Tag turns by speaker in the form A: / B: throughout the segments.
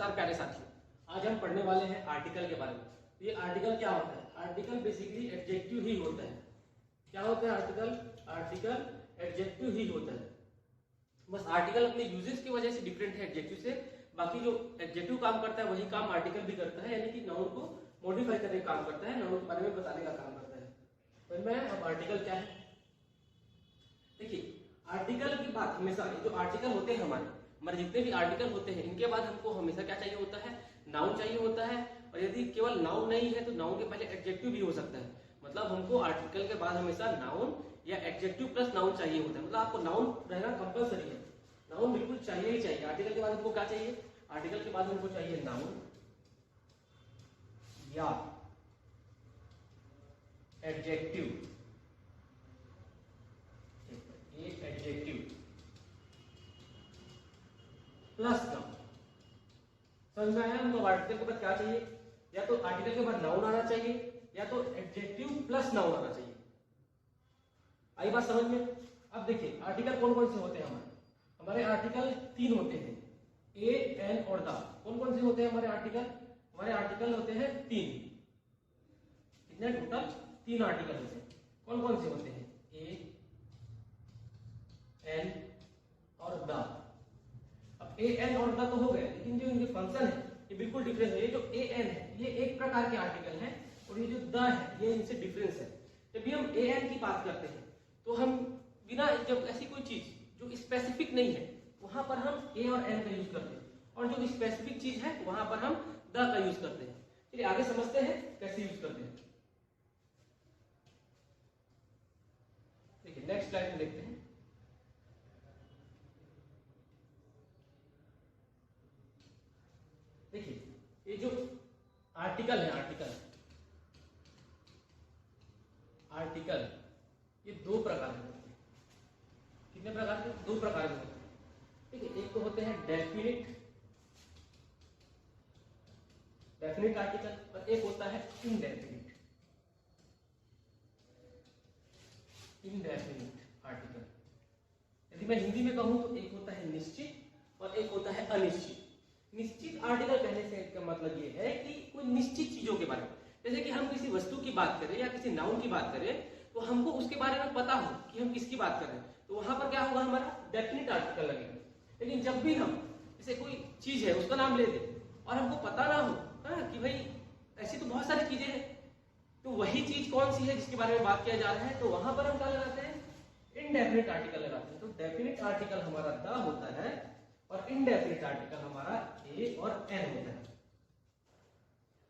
A: नमस्कार प्यारे साथियों, आज हम पढ़ने वाले हैं आर्टिकल के बारे में। ये आर्टिकल क्या होता है? आर्टिकल बेसिकली एडजेक्टिव ही होता है। क्या होता है आर्टिकल? आर्टिकल एडजेक्टिव ही होता है। बस आर्टिकल अपने यूजेस की वजह से डिफरेंट है एडजेक्टिव से। बाकी जो एडजेक्टिव काम करता है वही काम आर्टिकल भी करता है, यानी कि नाउन को मॉडिफाई करने का काम करता है, नाउन के बारे में बताने का काम करता है। तो मैं अब आर्टिकल क्या है देखिए, आर्टिकल की बात हमेशा, ये जो आर्टिकल होते हैं हमारे जितने भी आर्टिकल होते हैं इनके बाद हमको हमेशा क्या चाहिए होता है? नाउन चाहिए होता है। और यदि केवल नाउन नहीं है तो नाउन के पहले एडजेक्टिव भी हो सकता है। मतलब हमको आर्टिकल के बाद हमेशा नाउन या एडजेक्टिव प्लस नाउन चाहिए होता है। मतलब आपको नाउन रहना कंपलसरी है, नाउन बिल्कुल चाहिए ही चाहिए। आर्टिकल के बाद हमको क्या चाहिए? आर्टिकल के बाद हमको चाहिए नाउन या एडजेक्टिव। Adjective plus noun. समझ में आया? हमको आर्टिकल के बाद क्या चाहिए? या तो आर्टिकल के बाद नाउन आना चाहिए या तो एडजेक्टिव प्लस नाउन आना चाहिए। आई बात समझ में? अब देखिए आर्टिकल कौन कौन से होते हैं हमारे आर्टिकल 3 होते हैं, ए, एन और द। कौन कौन से होते हैं हमारे आर्टिकल? हमारे आर्टिकल होते हैं 3। कितने टोटल? 3 आर्टिकल होते हैं। कौन कौन से होते हैं? ए, एन और द। अब ए, एन और द तो हो गए, लेकिन जो इनके फंक्शन है ये बिल्कुल डिफरेंस है। ये जो ए, एन है ये एक प्रकार के आर्टिकल है और ये जो द है ये इनसे डिफरेंस है। जब भी हम ए, एन की बात करते हैं तो हम बिना, जब ऐसी कोई चीज जो स्पेसिफिक नहीं है वहां पर हम ए और एन का यूज करते हैं, और जो स्पेसिफिक चीज है वहां पर हम द का यूज करते हैं। चलिए आगे समझते हैं कैसे यूज करते हैं। देखिए नेक्स्ट स्लाइड में देखते हैं। देखिए ये जो आर्टिकल है, आर्टिकल ये 2 प्रकार के होते हैं। कितने प्रकार के? 2 प्रकार के होते हैं। ठीक है, एक तो होते हैं डेफिनिट आर्टिकल और एक होता है इनडेफिनिट आर्टिकल। यदि मैं हिंदी में कहूं तो एक होता है निश्चित और एक होता है अनिश्चित। निश्चित आर्टिकल कहने से का मतलब ये है कि कोई निश्चित चीजों के बारे में, जैसे कि हम किसी वस्तु की बात करें या किसी नाउन की बात करें तो हमको उसके बारे में पता हो कि हम किसकी बात कर रहे हैं, तो वहां पर क्या होगा? हमारा डेफिनिट आर्टिकल लगेगा। लेकिन जब भी हम जैसे कोई चीज है उसका नाम ले दें और हमको पता ना हो कि भाई ऐसी तो बहुत सारी चीजें हैं, तो वही चीज कौन सी है जिसके बारे में बात किया जा रहा है, तो वहां पर हम क्या लगाते हैं? इनडेफिनिट आर्टिकल लगाते हैं। तो डेफिनिट आर्टिकल हमारा द होता है और इनडेफिनिट आर्टिकल हमारा ए और एन होता है।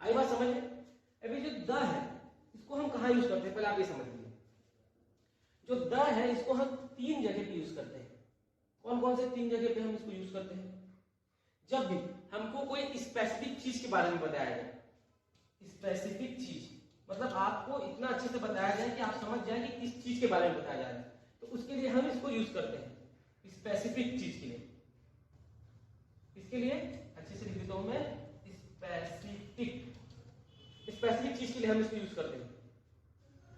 A: आई बात समझ में? अभी जो द है इसको हम कहां यूज करते हैं पहले आप ये समझ लीजिए। जो द है इसको हम 3 जगह पे यूज करते हैं। कौन कौन से 3 जगह पे हम इसको यूज करते हैं? जब भी हमको कोई स्पेसिफिक चीज के बारे में बताया जाए, स्पेसिफिक चीज मतलब आपको इतना अच्छे से बताया जाए कि आप समझ जाए कि किस चीज के बारे में बताया जा रहा है, तो उसके लिए हम इसको यूज करते हैं स्पेसिफिक चीज के लिए। इसके लिए अच्छे से लिख देता हूं मैं, स्पेसिफिक चीज के लिए हम इसको यूज करते हैं।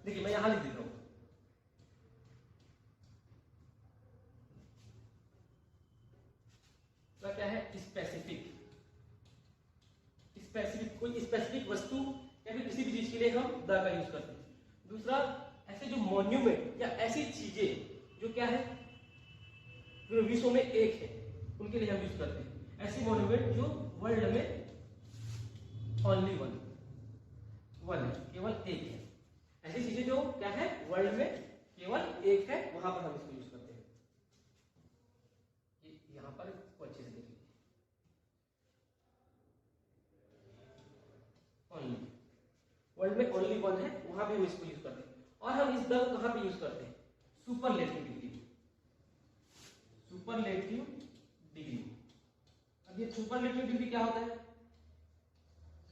A: देखिए मैं यहां लिख देता हूं, तो क्या है? स्पेसिफिक कोई स्पेसिफिक वस्तु या फिर किसी भी चीज के लिए हम द का यूज करते हैं। दूसरा, ऐसे जो मॉन्यूमेंट या ऐसी चीजें जो क्या है जो विश्व में एक है उनके लिए हम यूज करते हैं। ऐसी मॉन्यूमेंट जो वर्ल्ड में ओनली वन है, केवल एक है। ऐसी चीजें जो क्या है वर्ल्ड में केवल एक है, वहां पर हम इसको यूज करते हैं। यहां पर अच्छे से देख लीजिए, ओनली, वर्ल्ड में ओनली वन है, वहां पे हम इसको यूज करते हैं। और हम इस द को कहां पे यूज करते हैं? Superlative degree. अब ये सुपरलेटिव डिग्री क्या होता है?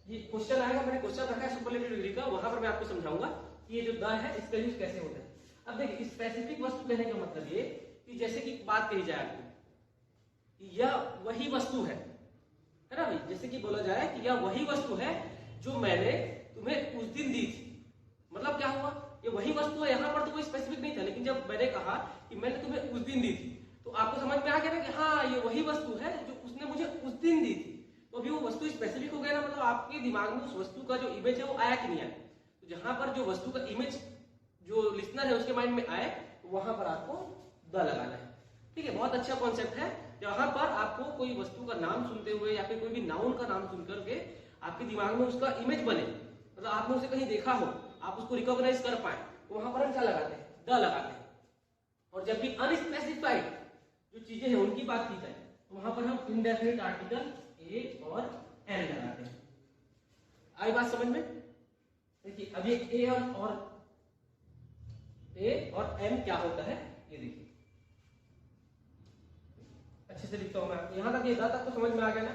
A: ये क्वेश्चन आएगा, मैंने क्वेश्चन रखा है सुपरलेटिव डिग्री का, वहां पर मैं आपको समझाऊंगा कि ये जो द है इसका यूज कैसे होता है। अब देखिए स्पेसिफिक वस्तु कहने का मतलब ये कि जैसे कि बात कही जाए आपको, यह वही वस्तु है ना भाई, जैसे कि बोला जाए कि यह वही वस्तु है जो मैंने तुम्हें उस दिन दी थी। मतलब क्या हुआ? ये वही वस्तु है। यहां पर तो कोई स्पेसिफिक नहीं था, लेकिन जब मैंने कहा कि मैंने तुम्हें उस दिन दी थी तो आपको समझ में आ गया ना कि हाँ ये वही वस्तु है जो उसने मुझे उस दिन दी थी। तो अभी वो वस्तु स्पेसिफिक हो गया ना, मतलब आपके दिमाग में उस वस्तु का जो इमेज है वो आया कि नहीं आया। तो जहां पर जो वस्तु का इमेज जो लिसनर है उसके माइंड में आए, वहां पर आपको द लगाना है। ठीक है, बहुत अच्छा कॉन्सेप्ट है। जहां पर आपको कोई वस्तु का नाम सुनते हुए या फिर कोई भी नाउन का नाम सुनकर के आपके दिमाग में उसका इमेज बने, मतलब आपने उसे कहीं देखा हो, आप उसको रिकॉग्नाइज कर पाए, तो वहां पर हम क्या लगाते हैं, द लगाते हैं। और जब भी अनस्पेसिफाइड जो चीजें हैं उनकी बात की जाए, तो वहां पर हम इनडेफिनिट आर्टिकल ए और एन लगाते हैं। आई बात समझ में? देखिए अब ये ए और एम क्या होता है ये देखिए, अच्छे से लिखता हूं मैं आपको। यहां तक ये तक तो समझ में आ गया ना।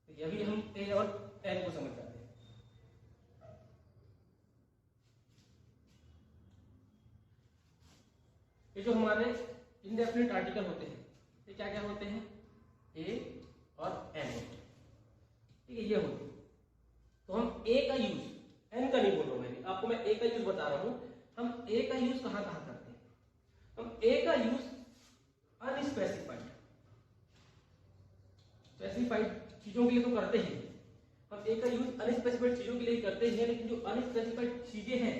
A: देखिए अभी हम ए और एन को समझ जाते हैं। ये जो हमारे इंडेफिनिट आर्टिकल होते हैं ये क्या क्या होते हैं, ए और एन, ठीक है, ये होते हैं। तो हम ए का यूज, एन का नहीं बोल रहा हूं मैंने आपको, मैं ए का यूज बता रहा हूं। हम ए का यूज कहां कहां करते हैं, हम ए का यूज अनस्पेसिफाइड, स्पेसिफाइड चीजों के लिए तो करते हैं। हम ए का यूज अनस्पेसिफाइड चीजों के लिए करते हैं, लेकिन जो अनस्पेसिफाइड चीजें हैं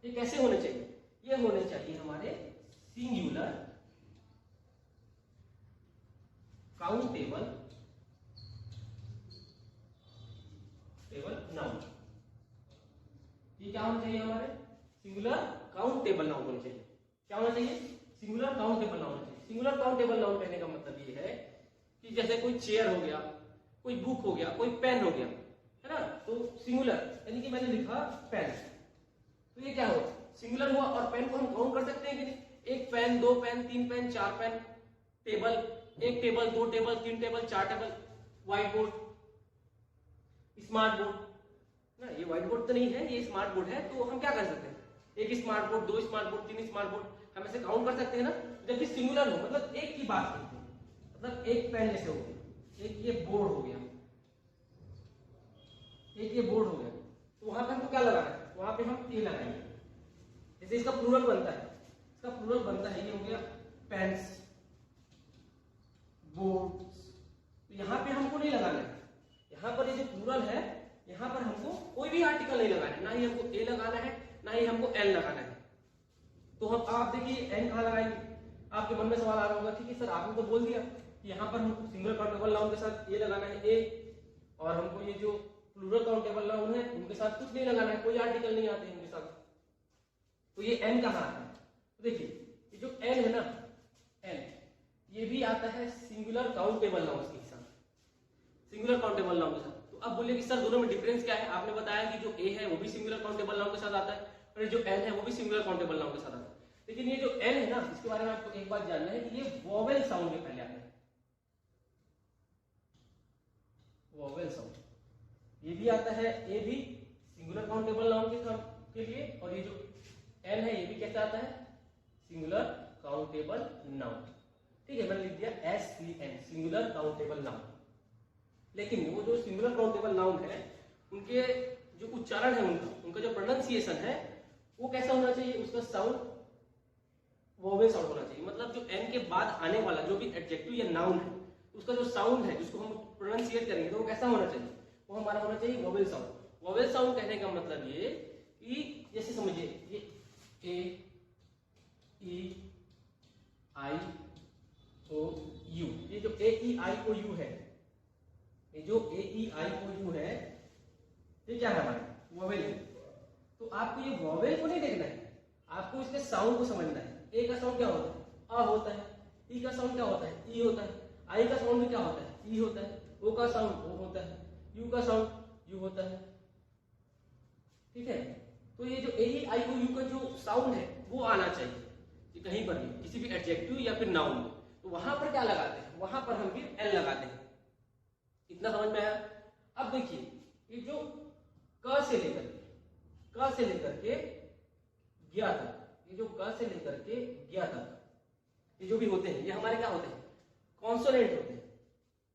A: ये कैसे होने चाहिए, ये होने चाहिए हमारे सिंगुलर काउंटेबल नाउन। ये क्या होना चाहिए, हमारे सिंगुलर काउंटेबल नाउन होना चाहिए। क्या होना चाहिए, सिंगुलर काउंटेबल नाउन होना चाहिए। सिंगुलर काउंटेबल नाउन कहने का मतलब ये है कि जैसे कोई चेयर हो गया, कोई बुक हो गया, कोई पेन हो गया, है ना, तो सिंगुलर यानी कि मैंने लिखा पेन, तो ये क्या हो, सिंगुलर हुआ। और पेन को हम काउंट कर सकते हैं कि नहीं, एक पेन, दो पेन, तीन पेन, चार पेन, टेबल, एक टेबल, दो टेबल, तीन टेबल, चार table, white board, smart board ना, ये व्हाइट बोर्ड तो नहीं है, ये स्मार्ट बोर्ड है। तो हम क्या कर सकते हैं, एक स्मार्ट बोर्ड, दो स्मार्ट बोर्ड, तीन स्मार्ट बोर्ड, हम ऐसे काउंट कर सकते हैं ना। जबकि सिंगुलर हो मतलब एक की बात करते हैं, मतलब एक पेन जैसे हो गया, एक ये बोर्ड हो गया, एक ये बोर्ड हो गया, तो वहां पे हमको क्या लगाना है, वहां पे हम ए लगाएंगे। जैसे इसका प्लूरल बनता है, इसका प्लूरल बनता है, ये हो गया पेन्स, बोर्ड्स, तो यहां पे हमको नहीं लगाना है। यहां पर ये जो प्लूरल है, यहां पर हमको कोई भी आर्टिकल नहीं लगाना है, ना ही हमको ए लगाना है, ना ही हमको एन लगाना है। तो हम आप देखिए एन कहां लगाएंगे, आपके मन में सवाल आ रहा होगा, ठीक है सर आपने तो बोल दिया कि यहां पर हमको सिंगल काउंटेबल नाउन के साथ ए लगाना है ए, और हमको ये जो प्लूरल काउंटेबल नाउन है उनके साथ कुछ नहीं लगाना है, कोई आर्टिकल नहीं आते उनके साथ। तो ये एन कहां आता है, तो देखिए ये जो एन है ना, एन ये भी आता है सिंगुलर काउंटेबल नाउन के साथ, सिंगुलर काउंटेबल नाउन के साथ। तो अब बोलिए कि सर दोनों में डिफरेंस क्या है, आपने बताया कि जो ए है वो भी सिंगुलर काउंटेबल नाउन के साथ आता है, और जो एन है वो भी सिंगुलर काउंटेबल नाउन के साथ आता है। लेकिन ये जो एन है ना, इसके बारे में आपको एक बात जानना है कि ये वोवेल साउंड के पहले आता है, वोवेल साउंड, ये भी आता है, ए भी सिंगुलर काउंटेबल नाउन के लिए, और ये जो एन है ये भी कैसा आता है, सिंगुलर काउंटेबल नाउन। ठीक है, मैंने लिख दिया SCN, सिंगुलर काउंटेबल नाउन। लेकिन वो जो सिंगुलर काउंटेबल नाउन है उनके जो उच्चारण है, उनका जो प्रोनाउंसिएशन है वो कैसा होना चाहिए, उसका साउंड वोवेल साउंड होना चाहिए। मतलब जो एन के बाद आने वाला जो भी एडजेक्टिव या नाउन है उसका जो साउंड है जिसको हम प्रोनाउंसिएट करेंगे तो वो कैसा होना चाहिए, वो हमारा होना चाहिए वोवेल साउंड। वोवेल साउंड कहने का मतलब ये कि जैसे समझिए ये ए ई आई ओ यू, ये जो ए ई आई ओ यू है, ये जो ए ई आई ओ यू है ये क्या है, हमारे वोवेल है। तो आपको ये वोवेल को नहीं देखना है, आपको इसके साउंड को समझना है। ए का साउंड क्या होता है, आ होता है, ई का साउंड क्या होता है, ई होता है, आई का साउंड भी क्या होता है, ई होता है, ओ का साउंड ओ होता है, यू का साउंड यू होता है। ठीक है, तो ये जो ए ई आई ओ यू का जो साउंड है वो आना चाहिए कि कहीं पर भी किसी भी एडजेक्टिव या फिर नाउन में, तो वहां पर क्या लगाते हैं, वहां पर हम फिर एल लगाते हैं। इतना समझ में आया। अब देखिए ये जो क से लेकर के ज्ञा तक, ये जो क से लेकर के ज्ञा तक ये जो भी होते हैं ये हमारे क्या होते हैं, कॉन्सोनेंट होते हैं।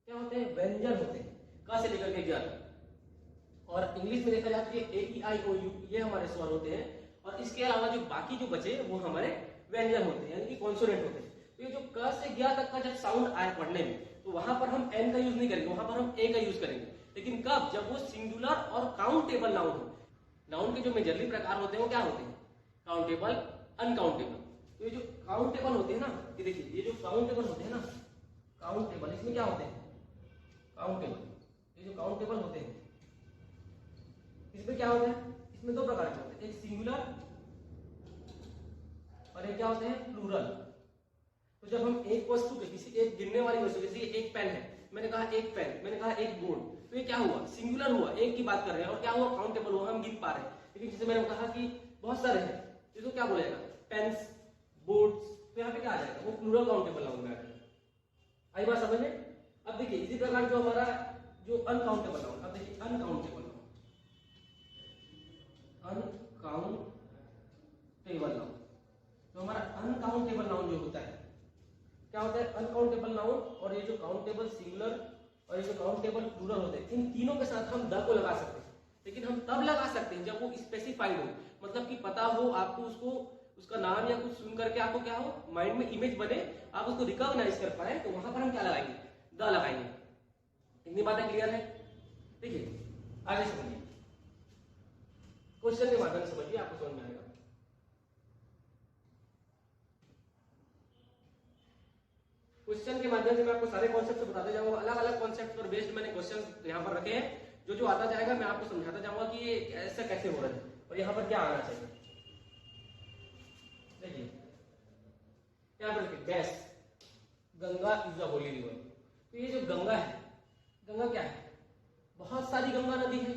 A: क्या होते हैं, व्यंजन होते हैं, क से लेकर के ज्ञा तक। और इंग्लिश में देखा जाए तो ये ए ई आई ओ यू ये हमारे स्वर होते हैं, और इसके अलावा जो बाकी जो बचे वो हमारे व्यंजन होते हैं, यानी कि कॉन्सोनेंट होते हैं। तो ये जो क से ज्ञा तक का जब साउंड आए पढ़ने में, तो वहां पर हम एन का यूज नहीं करेंगे, वहां पर हम ए का यूज करेंगे। लेकिन कब? जब वो सिंगुलर और काउंटेबल नाउन हो। नाउन के जो मेजरली प्रकार होते हैं वो क्या होते हैं? Countable, uncountable. तो ये जो काउंटेबल होते हैं ना, ये देखिए, ये जो काउंटेबल होते हैं ना, काउंटेबल, इसमें क्या होते हैं? काउंटेबल, ये जो काउंटेबल होते हैं इसमें क्या होता है? इसमें दो प्रकार के होते हैं, एक सिंगुलर और एक क्या होते हैं? प्लूरल। तो जब हम एक वस्तु के, किसी एक गिनने वाली वस्तु, जैसे एक पेन है, मैंने कहा एक पेन, मैंने कहा एक बोर्ड, तो ये क्या हुआ? सिंगुलर हुआ, एक की बात कर रहे हैं, और क्या हुआ? काउंटेबल हुआ, हम गिन पा रहे हैं। लेकिन जैसे मैंने कहा कि बहुत सारे हैं, इसको क्या बोलेगा? पेन्स, बोर्ड्स, तो यहाँ पे क्या आ जाएगा? वो प्लूरल काउंटेबल नाउन में आ जाएगा। आई बात समझ में? अब देखिए इसी प्रकार जो हमारा जो अनकाउंटेबल नाउन, अब देखिए अनकाउंटेबल नाउन, अनकाउंटेबल नाउन, तो हमारा अनकाउंटेबल नाउन जो होता है, क्या होता है? अनकाउंटेबल नाउन, और ये जो काउंटेबल सिंगुलर और ये जो काउंटेबल प्लूरल होते हैं, इन तीनों के साथ हम द को लगा सकते हैं। लेकिन हम तब लगा सकते हैं जब वो स्पेसिफाइड हो, मतलब कि पता हो आपको, उसको उसका नाम या कुछ सुन करके आपको क्या हो, माइंड में इमेज बने, आप उसको रिकॉग्नाइज कर पाए, तो वहां पर हम क्या लगाएंगे? द लगाएंगे। इतनी बातें क्लियर है? देखिए आगे समझिए, क्वेश्चन के माध्यम से समझिए, आपको समझ में आएगा। क्वेश्चन के माध्यम से मैं आपको सारे कॉन्सेप्ट बताते जाऊंगा, अलग अलग कॉन्सेप्ट पर बेस्ड मैंने क्वेश्चन यहाँ पर रखे हैं। जो जो आता जाएगा मैं आपको समझाता जाऊंगा कि ये ऐसा कैसे हो रहा है और यहाँ पर क्या आना चाहिए। देखिए यहाँ पर देखिए, dash, Ganga is a Holi river. तो ये जो गंगा है, गंगा क्या है? बहुत सारी गंगा नदी है।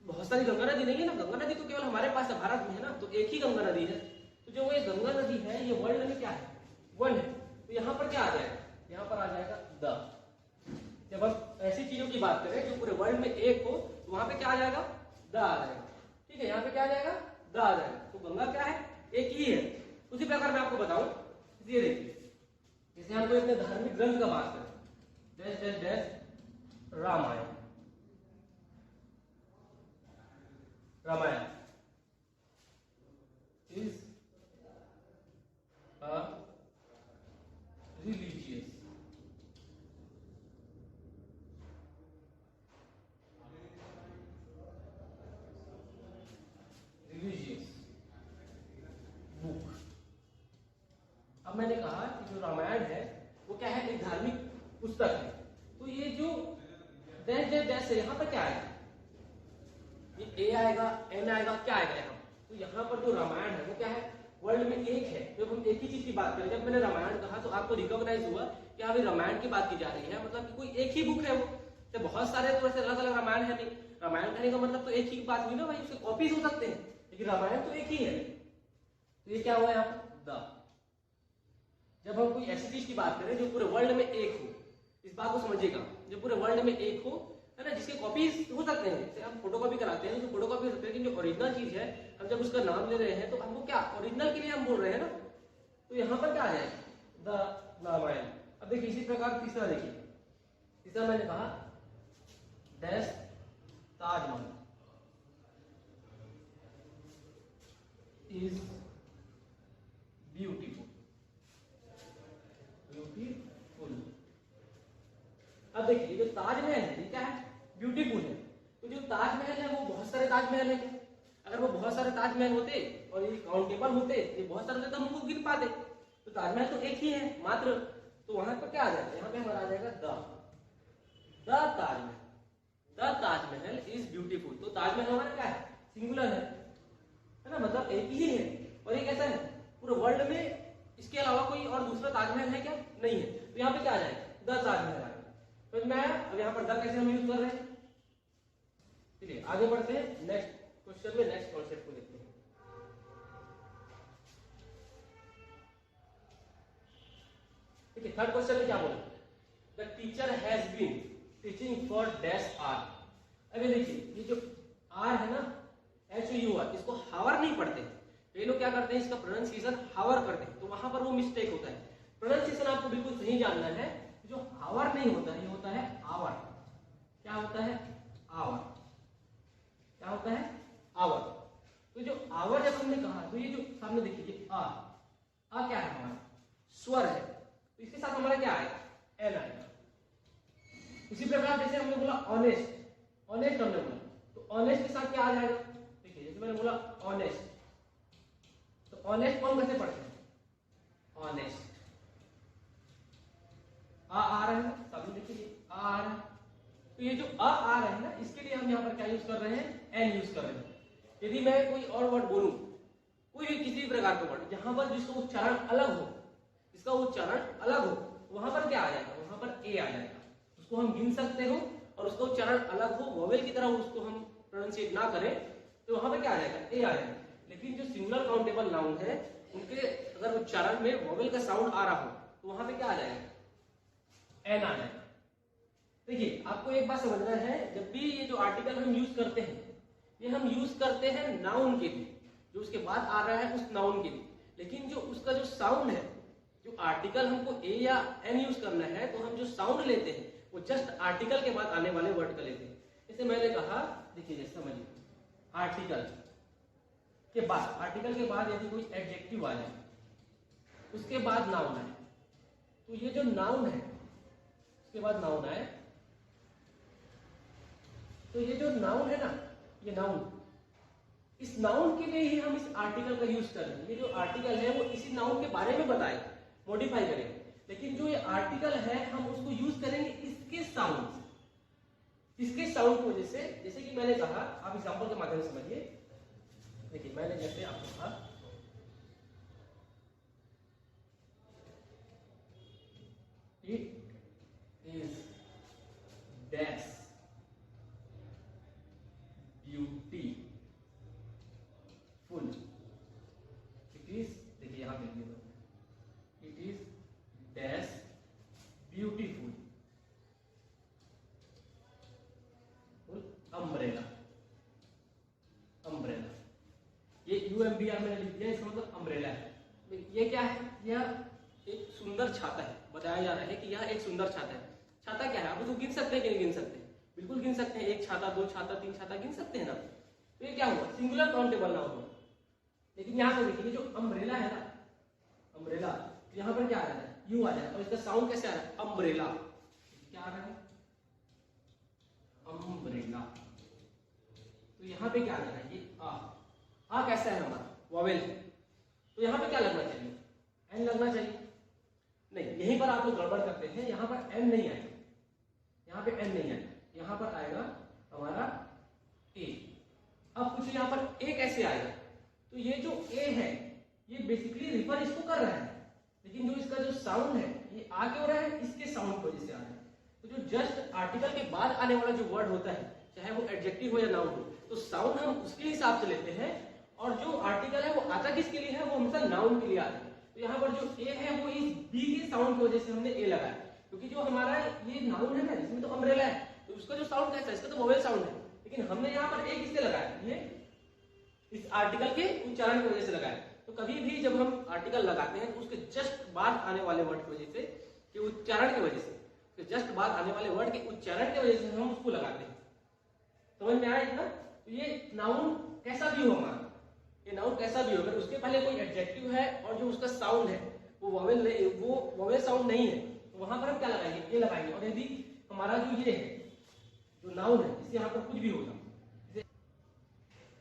A: बहुत सारी गंगा नदी नहीं है ना, गंगा नदी तो केवल हमारे पास है, भारत में है ना, तो एक ही गंगा नदी है। तो जो ये गंगा नदी है, ये वर्ल्ड में क्या है? वन है। तो यहाँ पर क्या आ जाएगा? यहाँ पर आ जाएगा द। जब हम ऐसी चीजों की बात करें जो पूरे वर्ल्ड में एक हो, तो वहां पे क्या आ जाएगा? द आ जाएगा। ठीक है, यहाँ पे क्या आ जाएगा? द आ जाएगा। तो गंगा क्या है? एक ही है। उसी प्रकार मैं आपको बताऊं, ये देखिए, जैसे हम कोई अपने धार्मिक ग्रंथ का बात करें, dash dash dash Ramayana, Ramayana is a religious book. अब मैंने कहा कि जो रामायण है वो क्या है? एक धार्मिक पुस्तक है। तो ये जो डैश डैश डैश है, यहाँ पर क्या आएगा? ये ए आएगा, एन आएगा, क्या आएगा यहाँ? तो यहाँ पर जो रामायण है वो क्या है? वर्ल्ड में एक है। जब हम एक ही चीज की बात करें, जब मैंने रामायण कहा तो आपको रिकॉग्नाइज हुआ कि हाँ भाई रामायण की बात की जा रही है, मतलब कि कोई एक ही बुक है वो। तो बहुत सारे तो ऐसे अलग अलग रामायण है नहीं। रामायण कहने का मतलब तो एक ही बात हुई ना भाई, उसके कॉपीज हो सकते हैं, लेकिन रामायण तो एक ही है। तो ये क्या हुआ यहाँ पर? द। जब हम कोई ऐसी चीज की बात करें जो पूरे वर्ल्ड में एक हो, इस बात को समझिएगा, जो पूरे वर्ल्ड में एक हो, है ना, जिसके कॉपीज हो सकते हैं, जैसे हम फोटो कॉपी कराते हैं तो फोटो कॉपी हो सकते हैं, लेकिन जो ओरिजिनल चीज है, हम जब उसका नाम ले रहे हैं तो हमको क्या ओरिजिनल के लिए हम बोल रहे हैं ना, तो यहाँ पर क्या आ जाएगा? द रामायण। अब देखिए इसी प्रकार तीसरा देखिए, तीसरा मैंने कहा dash Taj Mahal is beautiful, beautiful. अब देखिए जो ताजमहल है ये क्या है? ब्यूटीफुल है। तो जो ताजमहल है वो बहुत सारे ताजमहल है क्या? अगर वो बहुत सारे ताजमहल होते और ये काउंटेबल होते, ये बहुत सारे होते तो हमको गिन पाते। तो ताजमहल तो एक ही है मात्र, तो वहां पर क्या आ जाएगा? यहाँ पे हमारा आ जाएगा the Taj Mahal. The Taj Mahal is beautiful. तो ताजमहल हमारा क्या है? सिंगुलर है ना, मतलब एक ही है। और ये कैसा है? पूरे वर्ल्ड में इसके अलावा कोई और दूसरा ताजमहल है क्या? नहीं है। तो यहाँ पे क्या आ जाएगा? द ताजमहल आ जाएगा। तो मैं अब यहाँ पर द कैसे हम यूज कर रहे हैं, चलिए आगे बढ़ते हैं नेक्स्ट क्वेश्चन में, नेक्स्ट कॉन्सेप्ट को देखते हैं। देखिए थर्ड क्वेश्चन में क्या बोला? The teacher has been teaching for dash R. अभी देखिए ये जो आर है ना, HUR, इसको हावर नहीं पढ़ते। ये लोग क्या करते हैं? इसका प्रोनाउंसिएशन हावर करते हैं, तो वहां पर वो मिस्टेक होता है। प्रोनाउंसिएशन आपको बिल्कुल सही जानना है। जो हावर नहीं होता, ये होता है आवर। क्या होता है? आवर। क्या होता है? आवर। तो जो आवर जब हमने कहा, तो ये जो सामने देखिए आ क्या है? हमारा स्वर है, तो इसके साथ हमारा क्या आएगा? एन आएगा। दूसरा जैसे हमने बोला ऑनेस्ट, ऑनेस्ट हमने बोला, तो ऑनेस्ट के साथ क्या आ जाएगा? देखिए जैसे मैंने बोला ऑनेस्ट, तो ऑनेस्ट कौन कैसे पढ़ते हैं? ऑनेस्ट, आ रहा है, सभी देखिए आ रहा है, तो ये जो आ रहा है ना, इसके लिए हम यहाँ पर क्या यूज कर रहे हैं? एन यूज कर रहे हैं। यदि मैं कोई और वर्ड बोलूं, कोई भी किसी भी प्रकार का वर्ड जहां पर जिसका उच्चारण अलग हो, जिसका उच्चारण अलग हो, वहां पर क्या आ जाएगा? वहां पर ए आ जाएगा। उसको हम गिन सकते हो और उसका उच्चारण अलग हो, वोवेल की तरह उसको हम प्रोनाउंसिएट ना करें, तो वहां पर क्या आ जाएगा? ए आ जाएगा। लेकिन जो सिंगुलर काउंटेबल नाउन है, उनके अगर उच्चारण में वोवेल का साउंड आ रहा हो, तो वहां पे क्या आ जाएगा? एन आ जाएगा। देखिए आपको एक बात समझना है, जब भी ये जो आर्टिकल हम यूज करते हैं, ये हम यूज करते हैं नाउन के लिए, जो उसके बाद आ रहा है उस नाउन के लिए। लेकिन जो उसका जो साउंड है, जो आर्टिकल हमको ए या एन यूज करना है, तो हम जो साउंड लेते हैं वो जस्ट आर्टिकल के बाद आने वाले वर्ड का लेते हैं। जैसे मैंने कहा, देखिए जैसे समझिए, आर्टिकल के बाद, आर्टिकल के बाद यदि कोई एडजेक्टिव आ जाए, उसके बाद नाउन आए, तो ये जो नाउन है, उसके बाद नाउन आए, तो ये जो नाउन है ना, ये नाउन, इस नाउन के लिए ही हम इस आर्टिकल का यूज कर रहे हैं। ये जो आर्टिकल है वो इसी नाउन के बारे में बताएगा, मॉडिफाई करेंगे। लेकिन जो ये आर्टिकल है हम उसको यूज करेंगे इसके साउंड से, इसके साउंड की वजह से। जैसे कि मैंने कहा, आप एग्जांपल के माध्यम से समझिए। देखिए मैंने जैसे आपको कहा, it is dash beautiful, it is, देखिए यहां पे लिख दो, it is dash beautiful umbrella, umbrella, ये यूएमबीआर मैंने लिख दिया, इसका मतलब अम्ब्रेला है। ये क्या है? यह एक सुंदर छाता है, बताया जा रहा है कि यह एक सुंदर छाता है। छाता क्या है? आप उसको गिन सकते हैं कि नहीं गिन सकते? बिल्कुल गिन सकते हैं। एक छाता, दो छाता, तीन छाता गिन सकते हैं ना। तो ये क्या हुआ? सिंगुलर काउंटेबल नाउन हुआ। लेकिन यहाँ पे देखिए, जो अम्ब्रेला है ना, अम्ब्रेला, यहाँ पर क्या आ रहा है? यू आ जाए, और इसका साउंड कैसे आ रहा है? अम्ब्रेला, क्या आ रहा है? अम्ब्रेला। तो यहाँ पे क्या आ रहा है? ये आ कैसा है हमारा? वोवेल है। तो यहाँ पे क्या लगना चाहिए? एन लगना चाहिए। नहीं, यहीं पर आप लोग गड़बड़ करते हैं, यहाँ पर एन नहीं आएगा, यहाँ पे एन नहीं आएगा, यहाँ पर आएगा हमारा ए। अब कुछ यहाँ पर ए कैसे आएगा? तो ये जो ए है, ये बेसिकली रिफर इसको कर रहा है, लेकिन जो इसका जो साउंड है, ये आ क्यों रहा है? इसके साउंड की वजह से आ रहा है। तो जो जस्ट आर्टिकल के बाद आने वाला जो वर्ड होता है, चाहे वो एडजेक्टिव हो या नाउन हो, तो साउंड हम उसके हिसाब से लेते हैं, और जो आर्टिकल है वो आता किसके लिए है? वो हमेशा नाउन के लिए आता है। तो यहाँ पर जो ए है, वो इस बी के साउंड की वजह से हमने ए लगाया, क्योंकि जो हमारा ये नाउन है ना, इसमें तो अम्ब्रेला है, तो उसका जो साउंड कैसा है? इसका तो वोवेल साउंड है, लेकिन हमने यहाँ पर ए किससे लगाया? ये इस आर्टिकल के उच्चारण की वजह से लगाया। तो कभी भी जब हम आर्टिकल लगाते हैं, तो उसके जस्ट बाद आने वाले वर्ड की वजह से, कि उच्चारण की वजह से, तो जस्ट बाद आने वाले वर्ड के उच्चारण की वजह से हम उसको लगाते हैं। समझ में आया इतना? तो ये नाउन कैसा भी हो हमारा, ये नाउन कैसा भी हो, अगर उसके पहले कोई एडजेक्टिव है और जो उसका साउंड है वो वोवेल नहीं, वो वोवेल साउंड नहीं है, तो वहां पर हम क्या लगाएंगे? ये लगाएंगे। और यदि हमारा जो ये है, जो नाउन है, इससे यहाँ पर कुछ भी होगा, जैसे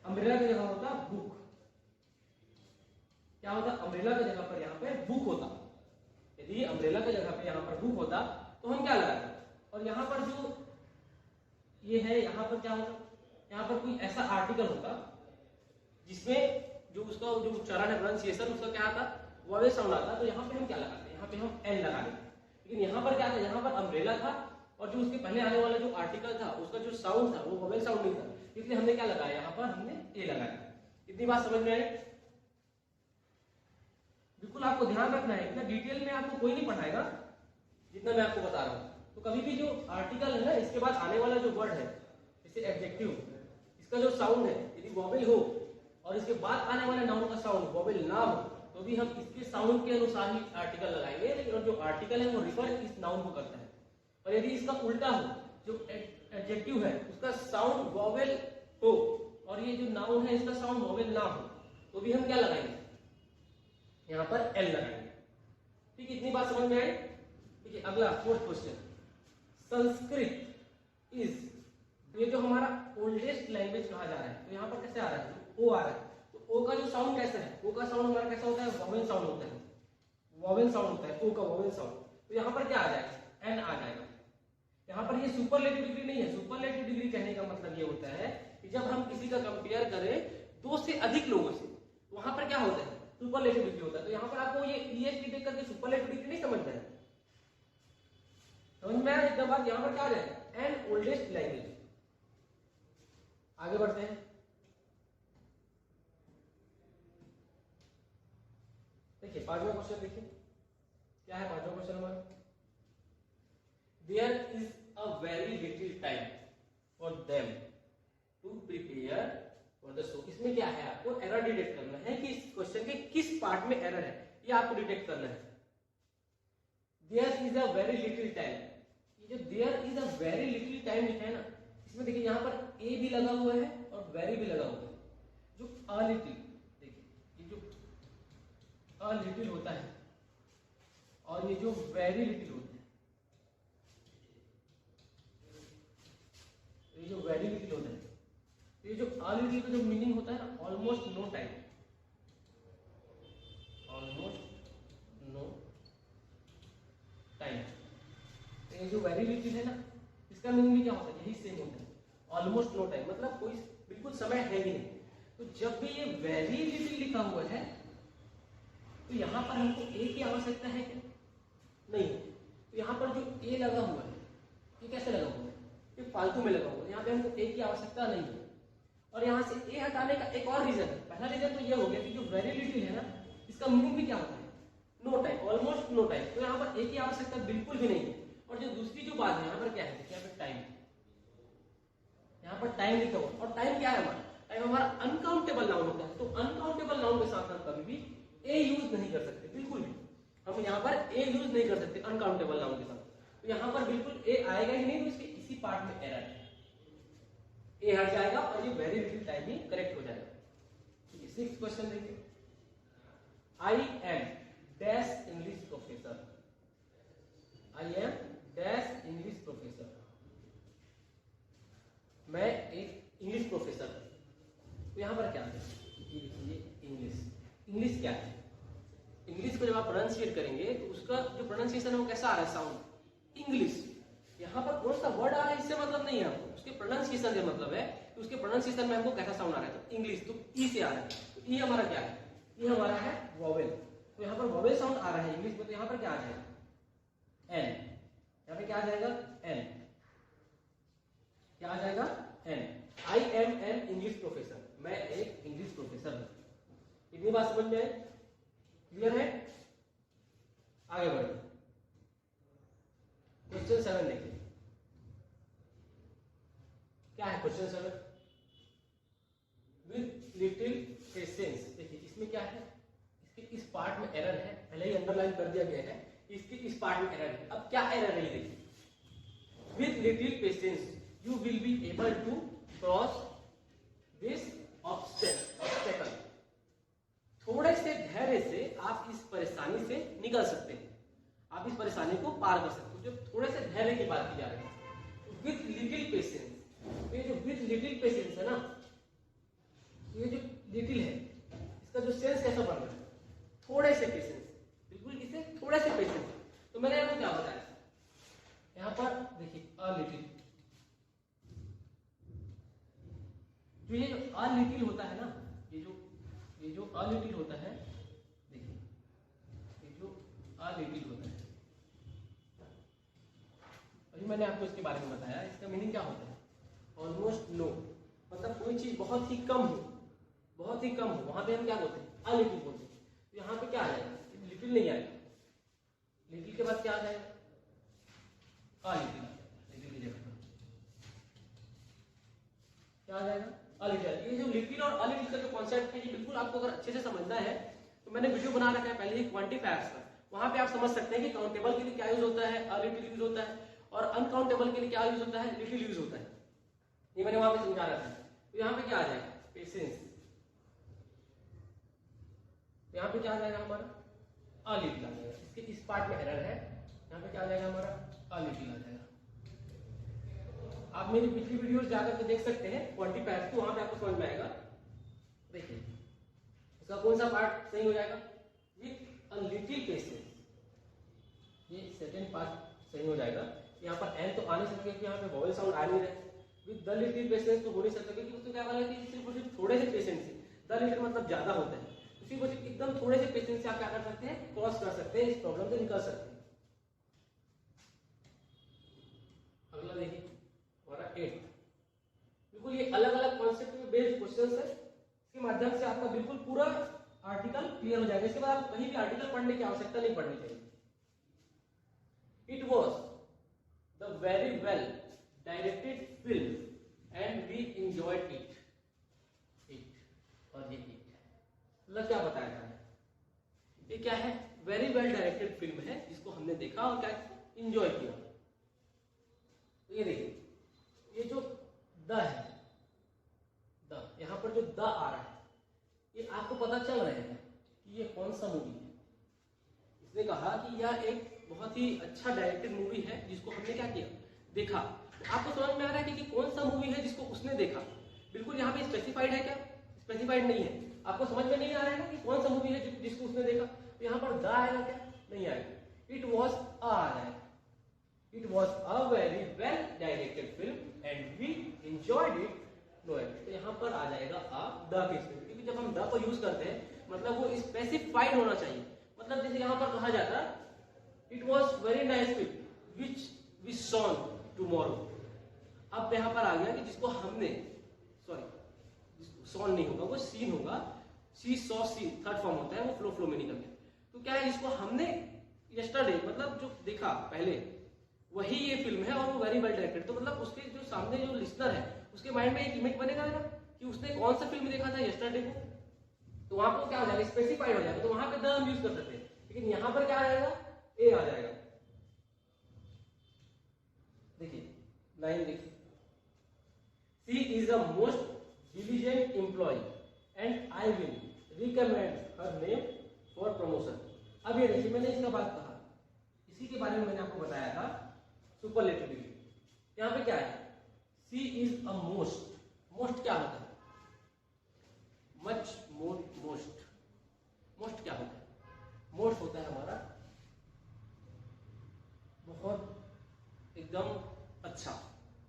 A: अम्ब्रेला की जगह होता बुक, क्या होता? अम्ब्रेला की जगह पर यहाँ पे बुक होता। यदि अम्ब्रेला की जगह पे यहाँ पर बुक होता, तो हम क्या लगाते? और यहाँ पर जो ये है, यहाँ पर क्या होता? यहाँ पर कोई ऐसा आर्टिकल होता जिसमें जो उसका जो उच्चारण है, प्रोनाउंसिएशन, उसका क्या आता? वोवेल साउंड आता। तो यहाँ पे हम क्या लगाते? यहाँ पे हम एन लगा देते। लेकिन यहाँ पर क्या था? यहाँ पर अम्ब्रेला था, और जो उसके पहले आने वाला जो आर्टिकल था, उसका जो साउंड था वो वोवेल साउंड नहीं था, इसलिए हमने क्या लगाया? यहाँ पर हमने ए लगाया। इतनी बात समझ में आई? बिल्कुल आपको ध्यान रखना है, इतना डिटेल में आपको कोई नहीं पढ़ाएगा जितना मैं आपको बता रहा हूँ। तो कभी भी जो आर्टिकल है ना, इसके बाद आने वाला जो वर्ड है, जैसे एडजेक्टिव, इसका जो साउंड है यदि वोवेल हो, और इसके बाद आने वाले नाउन का साउंड वोवेल ना हो, तो भी हम इसके साउंड के अनुसार ही आर्टिकल लगाएंगे। लेकिन जो आर्टिकल है वो रिफर इस नाउन को करता है। और यदि इसका उल्टा हो, जो एडजेक्टिव है उसका साउंड वोवेल हो, और ये जो नाउन है इसका साउंड वोवेल ना हो, तो भी हम क्या लगाएंगे? यहाँ पर एल लगाएंगे। ठीक है, इतनी बात समझ में आई? ठीक है, अगला फोर्थ क्वेश्चन, संस्कृत इज, ये जो हमारा ओल्डेस्ट लैंग्वेज कहा जा रहा है, तो यहाँ पर कैसे आ रहा है, ओ आ रहा है, तो ओ का जो साउंड कैसा है, ओ का साउंड हमारा कैसा होता है, वॉवेल साउंड होता है, वॉवेल साउंड होता है, ओ का वॉवेल साउंड। तो यहाँ पर क्या आ जाएगा, एन आ जाएगा। यहाँ पर ये सुपरलेटिव डिग्री नहीं है। सुपरलेटिव डिग्री कहने का मतलब ये होता है कि जब हम किसी का कंपेयर करें दो से अधिक लोगों से, तो वहां पर क्या होता है, सुपरलेटिव डिग्री होता है। तो यहाँ पर आपको ये ईएसटी देख करके सुपरलेटिव डिग्री नहीं समझना है, समझ में आया एकदम बात। यहाँ पर क्या आ जाएगा, एन ओल्डेस्ट लैंग्वेज। आगे बढ़ते हैं। देखिए पांचवा क्वेश्चन, देखिए क्या है पांचवा क्वेश्चन हमारा, there is a very little time for them to prepare for the show. इसमें क्या है, आपको एरर डिटेक्ट करना है कि इस क्वेश्चन के किस पार्ट में एरर है, ये आपको डिटेक्ट करना है। There is a very little time, ये जो there is a very little time लिखा है ना, इसमें देखिए यहाँ पर ए भी लगा हुआ है और वेरी भी लगा हुआ है। जो अ लिटिल, देखिए ये जो अ लिटिल होता है और ये जो वेरी लिटिल होता है, ये जो वेरी लिटिल होता है, ये जो अ लिटिल का जो मीनिंग होता है ना, almost no time, almost no time. ये जो वेरी लिटिल है ना, इसका मीनिंग भी क्या होता है, यही सेम होता है, ऑलमोस्ट नो टाइम, मतलब कोई बिल्कुल समय है ही नहीं। तो जब भी ये वेरी लिटिल लिखा हुआ है, तो यहाँ पर हमको ए की आवश्यकता है क्या, नहीं। तो यहाँ पर जो ए लगा हुआ है, ये कैसे लगा हुआ है, ये फालतू में लगा हुआ है, यहाँ पे हमको ए की आवश्यकता नहीं है। और यहाँ से ए हटाने का एक और रीजन है। पहला रीजन तो ये हो गया कि जो वेरी लिटिल है ना, इसका मीनिंग भी क्या होता है, no time, almost no time. तो यहाँ पर ए की आवश्यकता बिल्कुल भी नहीं है। और जो दूसरी जो बात है, यहाँ पर क्या है, यहाँ पर टाइम, यहाँ पर टाइम लिखा हुआ, और टाइम क्या है हमारा, टाइम हमारा अनकाउंटेबल नाउन होता है। तो अनकाउंटेबल नाउन के साथ हम कभी भी ए यूज नहीं कर सकते, बिल्कुल भी हम यहाँ पर ए यूज नहीं कर सकते अनकाउंटेबल नाउन के साथ। तो यहाँ पर बिल्कुल ए आएगा ही नहीं, तो इसके इसी पार्ट में एरर है, ए हट जाएगा और ये वेरी लिटिल टाइम ही करेक्ट हो जाएगा। ठीक है, सिक्स्थ क्वेश्चन देखिए, I am dash English professor, I am dash English professor, मैं एक इंग्लिश प्रोफेसर हूं। तो यहां पर क्या है, ये देखिए इंग्लिश, इंग्लिश क्या है, इंग्लिश को जब आप प्रोनाउंसिएट करेंगे तो उसका जो प्रोनाउंसिएशन है वो कैसा आ रहा है, साउंड इंग्लिश। यहाँ पर कौन सा वर्ड आ रहा है इससे मतलब नहीं है हमको, उसके प्रोनाउंसिएशन से मतलब है कि उसके प्रोनाउंसिएशन में हमको कैसा साउंड आ रहा है। तो इंग्लिश, तो ई से आ रहा है, तो ई हमारा क्या है, ई हमारा है वॉवेल। तो यहाँ पर वॉवेल साउंड आ रहा है इंग्लिश में, तो यहाँ पर क्या आ जाएगा, एन, यहाँ पे क्या आ जाएगा, एन, क्या आ जाएगा, an. I am an English professor, मैं एक इंग्लिश प्रोफेसर हूं। इतनी बात समझ में आए, क्लियर है। आगे बढ़िए, क्वेश्चन 7 देखिए, क्या है क्वेश्चन 7, विद लिटिल पेशेंस। देखिए इसमें क्या है, इसके इस पार्ट में एरर है, पहले ही अंडरलाइन कर दिया गया है, इसके इस पार्ट में एरर है। अब क्या एरर है ये देखिए, with little patience you will be able to cross this obstacle. थोड़े से धैर्य से आप इस परेशानी से निकल सकते हैं, आप इस परेशानी को पार कर सकते हो। जो थोड़े से धैर्य की बात की जा रही है, विद लिटिल पेशेंस, ये जो विद लिटिल पेशेंस है ना, ये जो लिटिल है इसका जो सेंस कैसा बन रहा है, थोड़े से पेशेंस, बिल्कुल इसे थोड़े से पेशेंस। तो मैंने आपको क्या बताया, यहाँ पर देखिए अ लिटिल, जो ये जो अ लिटिल होता है ना, ये जो अ लिटिल होता है, देखिए ये जो अ लिटिल होता है, अभी मैंने आपको इसके बारे में बताया, इसका मीनिंग क्या होता है, ऑलमोस्ट नो, मतलब कोई चीज बहुत ही कम हो, बहुत ही कम हो, वहां पे हम क्या बोलते हैं, अ लिटिल बोलते हैं। तो यहाँ पे क्या आ जाएगा, लिटिल नहीं आएगा, लिटिल के बाद क्या आ जाएगा, अ लिटिल, लिटिल की जगह क्या आ जाएगा, अ लिटिल। ये जो लिटिल और अ लिटिल का जो कॉन्सेप्ट है, ये बिल्कुल आपको अगर अच्छे से समझना है तो मैंने वीडियो बना रखा है पहले ही क्वांटिफायर्स का, वहां पे आप समझ सकते हैं कि काउंटेबल के लिए क्या यूज होता है, अ लिटिल यूज होता है, और अनकाउंटेबल के लिए क्या यूज होता है, लिटिल यूज होता है। ये मैंने वहां पे समझा रहा था। तो यहाँ पे क्या आ जाएगा, पेशेंस, यहाँ पे क्या आ जाएगा हमारा, अ लिटिल आ जाएगा, इसके इस पार्ट में एरर है, यहाँ पे क्या आ जाएगा हमारा, अ लिटिल आ जाएगा। आप आप मेरी पिछली वीडियोस जाकर के देख सकते हैं 20 पैराग्राफ, तो वहां पे आपको समझ में आएगा। देखिए इसका कौन सा पार्ट सही हो जाएगा, विथ अ लिटिल पेशेंस, ये सेकंड पार्ट सही हो जाएगा। यहाँ पर एन तो आ नहीं सकते क्योंकि यहाँ पे वॉवेल साउंड आ नहीं रहे, विद द लिटिल पेशेंस तो हो नहीं सकता क्योंकि उसको क्या बोला है कि सिर्फ और सिर्फ थोड़े से पेशेंस से, द लिटिल मतलब ज्यादा होता है, उसी को सिर्फ एकदम थोड़े से पेशेंस से आप क्या कर सकते हैं, क्रॉस कर सकते हैं, इस प्रॉब्लम से निकल सकते हैं। अगला देखिए हमारा 8, बिल्कुल ये अलग अलग कॉन्सेप्ट पे बेस्ड क्वेश्चंस है, इसके माध्यम से आपका बिल्कुल पूरा आर्टिकल क्लियर हो जाएगा। इसके बाद आप कहीं भी आर्टिकल पढ़ने की आवश्यकता नहीं पड़नी चाहिए। It was the very well directed film and we enjoyed it, और ये इट मतलब क्या बताया जा रहा है, ये क्या है, वेरी वेल डायरेक्टेड फिल्म है जिसको हमने देखा और क्या एंजॉय किया। तो ये देखिए ये जो द है, द यहां पर जो द आ रहा है, ये आपको पता चल रहा है कि ये कौन सा मूवी है। इसने कहा कि यह एक बहुत ही अच्छा डायरेक्टेड मूवी है जिसको हमने क्या किया, देखा। तो आपको समझ में आ रहा है कि कौन सा मूवी है जिसको उसने देखा, बिल्कुल यहाँ पे स्पेसिफाइड है क्या, स्पेसिफाइड नहीं है। आपको समझ में नहीं आ रहा है ना कि कौन सा मूवी है जिसको उसने देखा, तो यहाँ पर द आएगा क्या, नहीं आएगा। इट वॉज आ जाएगा, it was a very well directed film and we enjoyed it, तो यहाँ पर आ जाएगा आ द के स्पेस, क्योंकि जब हम द को यूज करते हैं मतलब वो स्पेसिफाइड होना चाहिए। मतलब जैसे यहाँ पर कहा जाता है it was very nice film which we saw tomorrow, अब यहाँ पर आ गया कि जिसको हमने, सॉरी सॉन नहीं होगा, वो सीन होगा, सी सॉ सी थर्ड फॉर्म होता है, वो फ्लो में निकल गया। तो क्या है, जिसको हमने यस्टरडे मतलब जो देखा पहले, वही ये फिल्म है और वो वेरी वेल डायरेक्टेड। तो मतलब उसके जो सामने जो लिसनर है उसके माइंड में एक इमेज बनेगा ना कि उसने कौन सा फिल्म देखा था यस्टरडे को, तो वहां पर क्या हो जाएगा, स्पेसिफाइड हो जाएगा, तो वहां पे द हम यूज कर सकते हैं। लेकिन यहां पर क्या आ जाएगा, ए आ जाएगा। देखिए लाइन देखिए, she is the most diligent employee and I will recommend her name for promotion. अब ये देखिए मैंने इसका बात कहा, इसी के बारे में मैंने आपको बताया था सुपरलेटिव डिग्री। यहाँ पे क्या है, सी इज अ मोस्ट, मोस्ट क्या होता है, मच मोर मोस्ट, मोस्ट क्या होता है, मोस्ट होता है हमारा बहुत एकदम अच्छा,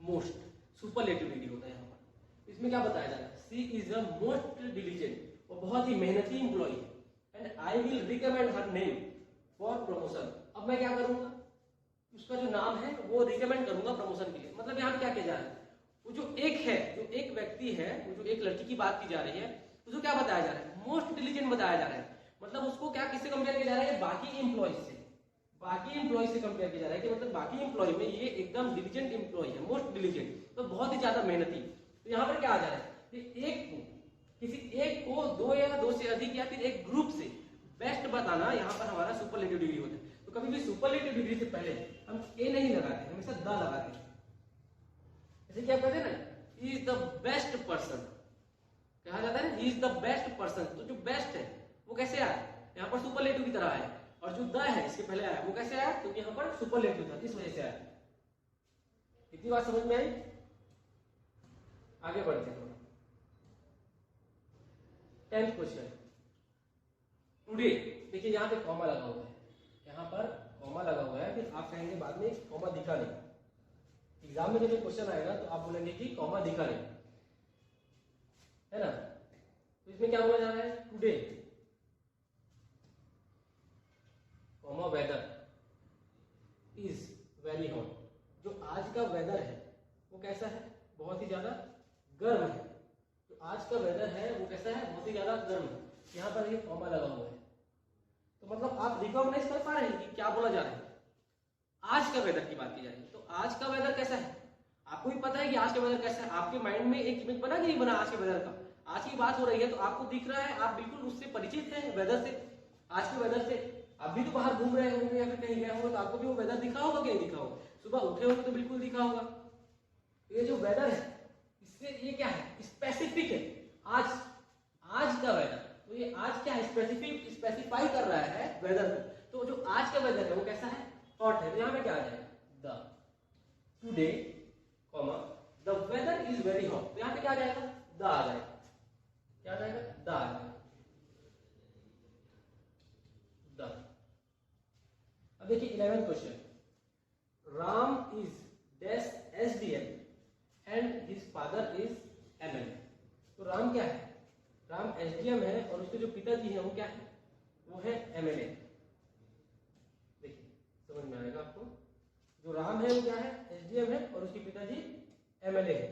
A: मोस्ट सुपरलेटिव डिग्री होता है यहाँ पर। इसमें क्या बताया जा रहा है, सी इज अ मोस्ट डिलिजेंट, वो बहुत ही मेहनती एम्प्लॉय है, and I will recommend her name for promotion. अब मैं क्या करूंगा, उसका जो नाम है वो रिकमेंड करूंगा प्रमोशन के लिए। मतलब यहाँ पे क्या किया जा रहा है, वो जो एक है, जो एक व्यक्ति है, वो जो एक लड़की की बात की जा रही है, उसको क्या बताया जा रहा है, मोस्ट डिलिजेंट बताया जा रहा है। मतलब उसको क्या किससे कंपेयर किया जा रहा है, बाकी एम्प्लॉय से, बाकी एम्प्लॉय से कंपेयर किया जा रहा है कि मतलब बाकी एम्प्लॉय में ये एकदम डिलिजेंट एम्प्लॉय है, मोस्ट डिलिजेंट, तो बहुत ही ज्यादा मेहनती। तो यहाँ पर क्या आ जा रहा है कि एक को, किसी एक को, दो या दो से अधिक या फिर एक ग्रुप से बेस्ट बताना, यहाँ पर हमारा सुपरलेटिव डिग्री होता है। तो कभी भी सुपरलेटिव डिग्री से पहले हम ए नहीं लगाते, हमेशा द लगाते हैं। जैसे क्या कहते हैं ना, he is the best person, कहा जाता है ना, he is the best person. तो जो बेस्ट है वो कैसे आया, यहाँ पर सुपरलेटिव की तरह है, और जो द है इसके पहले आया वो कैसे आया, क्योंकि यहाँ पर सुपरलेटिव था, इस वजह से आया। इतनी बात समझ में आई, आगे बढ़ते हैं। 10th क्वेश्चन, टुडे, देखिए यहाँ पे कॉमा लगा हुआ है, यहाँ पर कॉमा लगा हुआ है, फिर आप कहेंगे बाद में कॉमा दिखा नहीं। एग्जाम में जब क्वेश्चन आएगा तो आप बोलेंगे कि कॉमा दिखा नहीं, है ना। तो इसमें क्या होने जा रहा है, today comma weather is very hot, जो आज का वेदर है वो कैसा है, बहुत ही ज्यादा गर्म है। जो आज का वेदर है वो कैसा है, बहुत ही ज्यादा गर्म है। यहाँ पर ये कॉमा लगा हुआ है, तो मतलब आप रिकॉग्नाइज कर पा रहे हैं कि क्या बोला जा रहा है, आज का वेदर की बात की जा रही है। तो आज का वेदर कैसा है, आपको भी पता है कि आज का वेदर कैसा है, आपके माइंड में एक इमेज बना कि नहीं बना आज के वेदर का, आज की बात हो रही है तो आपको दिख रहा है, आप बिल्कुल उससे परिचित हैं वेदर से, आज के वेदर से। आप भी तो बाहर घूम रहे होंगे या फिर कहीं गए होंगे तो आपको भी वो वेदर दिखा होगा कि नहीं दिखा होगा, सुबह उठे होंगे तो बिल्कुल दिखा होगा। ये जो वेदर है इससे ये क्या है, स्पेसिफिक है, आज का वेदर। तो ये आज क्या है, स्पेसिफाई कर रहा है वेदर को। तो जो आज का वेदर है वो कैसा है, हॉट है। तो यहाँ पे क्या आ जाएगा, the today comma is very hot, तो यहाँ पे क्या आ जाएगा, द आ जाएगा, क्या आ जाएगा, द आ जाएगा, द। अब देखिए 11th question, Ram is dash SDM and his father is MLA। तो राम क्या है, राम SDM है और उसके जो पिताजी हैं वो क्या है, वो है MLA। देखिए समझ में आएगा आपको, जो राम है वो क्या है, SDM है और उसके पिताजी MLA है।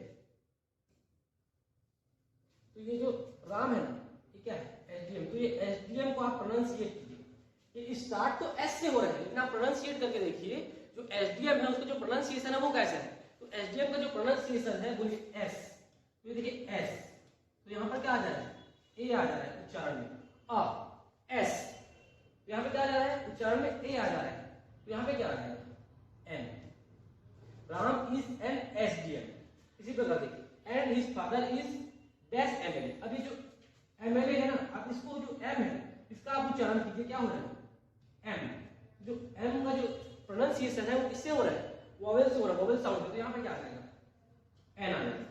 A: तो ये जो राम है ना, ये क्या है, SDM। तो ये SDM को आप प्रोनाउंसिएट कीजिए, ये स्टार्ट तो S से हो रहा है लेकिन आप प्रोनाउंसिएट करके देखिए, जो SDM है उसका जो प्रोनाउंसिएशन है वो कैसा है, तो SDM का जो प्रोनाउंसिएशन है बोलिए S। तो ये देखिए S, तो यहाँ पर क्या आ जा रहा है, A आ जा रहा है उच्चारण में, S। तो यहाँ पे क्या आ जा रहा है, उच्चारण में A आ जा रहा है, तो यहाँ पे क्या आ जाएगा, N। Ram is an SDM। इसी प्रकार देखिए, and his father is dash MLA। अब ये जो MLA है ना, आप इसको जो M है इसका आप उच्चारण कीजिए, क्या हो रहा है, M। जो M का जो प्रोनाउंसिएशन है वो किससे हो रहा है, वोवेल से हो रहा है, वोवेल साउंड। तो यहाँ पे क्या आ जाएगा, N आ जाएगा।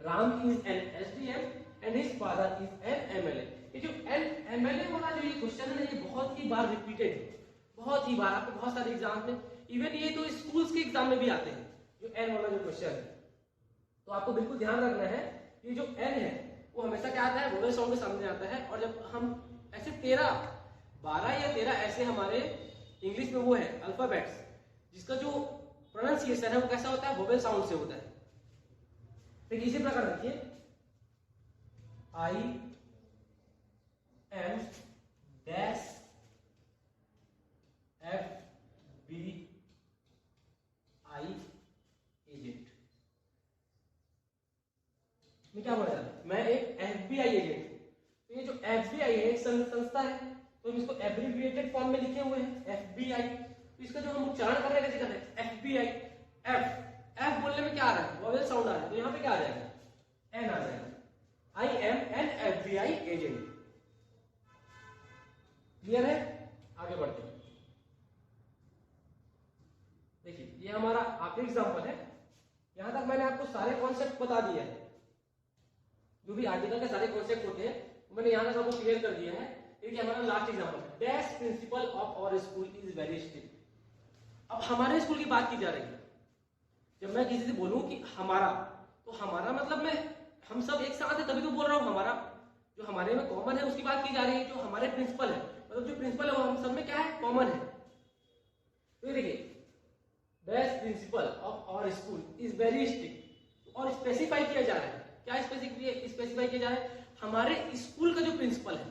A: Ram is an SDM and his father is an MLA। ये जो N MLA वाला जो ये क्वेश्चन है ना, ये बहुत ही बार रिपीटेड है, बहुत ही बार आपको बहुत सारे एग्जाम में, इवन ये तो स्कूल्स के एग्जाम में भी आते हैं, जो N वाला जो क्वेश्चन है। तो आपको बिल्कुल ध्यान रखना है, ये जो N है वो हमेशा क्या आता है, वोवेल साउंड के सामने आता है। और जब हम ऐसे 12 या 13 ऐसे हमारे इंग्लिश में वो है अल्फाबेट्स, जिसका जो प्रोनाउंसिएशन है वो कैसा होता है, वोवेल साउंड से होता है। देखिए इसी प्रकार देखिए, I am dash FBI agent. मैं क्या बोल रहा था, मैं एक FBI एजेंट हूं। तो ये जो FBI है एक संस्था है, तो हम इसको एब्रिविएटेड फॉर्म में लिखे हुए हैं FBI। तो इसका जो हम उच्चारण कर रहे हैं कैसे कर रहे हैं, FBI। F बोलने में क्या आ रहा है, वोवेल साउंड आ रहा है, तो यहाँ पे क्या आ जाएगा, N आ जाएगा। I am an FBI agent. Clear है, आगे बढ़ते हैं। देखिए ये हमारा आखिरी एग्जांपल है। यहां तक मैंने आपको सारे कॉन्सेप्ट बता दिए हैं, जो भी आर्टिकल के सारे कॉन्सेप्ट होते हैं मैंने यहां तक आपको क्लियर कर दिया है। देखिए हमारा लास्ट एग्जांपल है, dash principal of our school is very strict. अब हमारे स्कूल की बात की जा रही है। जब मैं किसी से बोलूं कि हमारा, तो हमारा मतलब मैं, हम सब एक साथ है तभी तो बोल रहा हूं हमारा, जो हमारे में कॉमन है उसकी बात की जा रही है। जो हमारे प्रिंसिपल है, मतलब जो प्रिंसिपल है वो हम सब में क्या है, कॉमन है। तो ये देखिए, dash principal of our school is very strict, और स्पेसिफाई किया जा रहा है, क्या स्पेसिफाई किया जा रहा है, हमारे स्कूल का जो प्रिंसिपल है,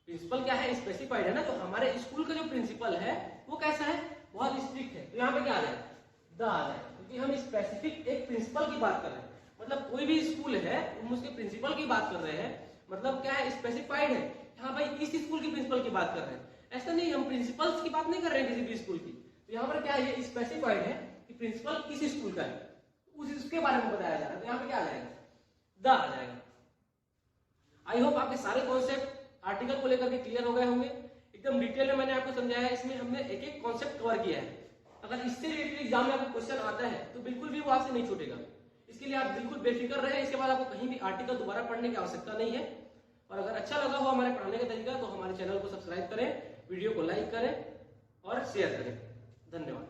A: प्रिंसिपल क्या है, स्पेसिफाइड है ना, तो हमारे स्कूल का जो प्रिंसिपल है वो कैसा है, बहुत स्ट्रिक्ट है। तो यहाँ पे क्या आ जाएगा, द आ जाएगा, क्योंकि हम स्पेसिफिक एक प्रिंसिपल की बात कर रहे हैं। मतलब कोई भी स्कूल है हम उसके प्रिंसिपल की बात कर रहे हैं, मतलब क्या है, स्पेसिफाइड है। हाँ भाई इस स्कूल की प्रिंसिपल की बात कर रहे हैं, ऐसा नहीं हम प्रिंसिपल्स की बात नहीं कर रहे हैं किसी भी स्कूल की। तो यहाँ पर क्या है, ये स्पेसिफाइड है कि प्रिंसिपल किस स्कूल का है, उसके बारे में बताया जा रहा है। तो यहाँ पे क्या आ जाएगा, द आ जाएगा। आई होप आपके सारे कॉन्सेप्ट आर्टिकल को लेकर के क्लियर हो गए होंगे। एकदम डिटेल में मैंने आपको समझाया है, इसमें हमने एक एक कॉन्सेप्ट कवर किया है। अगर इससे रिलेटेड एग्जाम में आपको क्वेश्चन आता है तो बिल्कुल भी वो आपसे नहीं छूटेगा। इसके लिए आप बिल्कुल बेफिक्र रहे, इसके बाद आपको कहीं भी आर्टिकल दोबारा पढ़ने की आवश्यकता नहीं है। और अगर अच्छा लगा हो हमारे पढ़ाने का तरीका तो हमारे चैनल को सब्सक्राइब करें, वीडियो को लाइक करें और शेयर करें। धन्यवाद।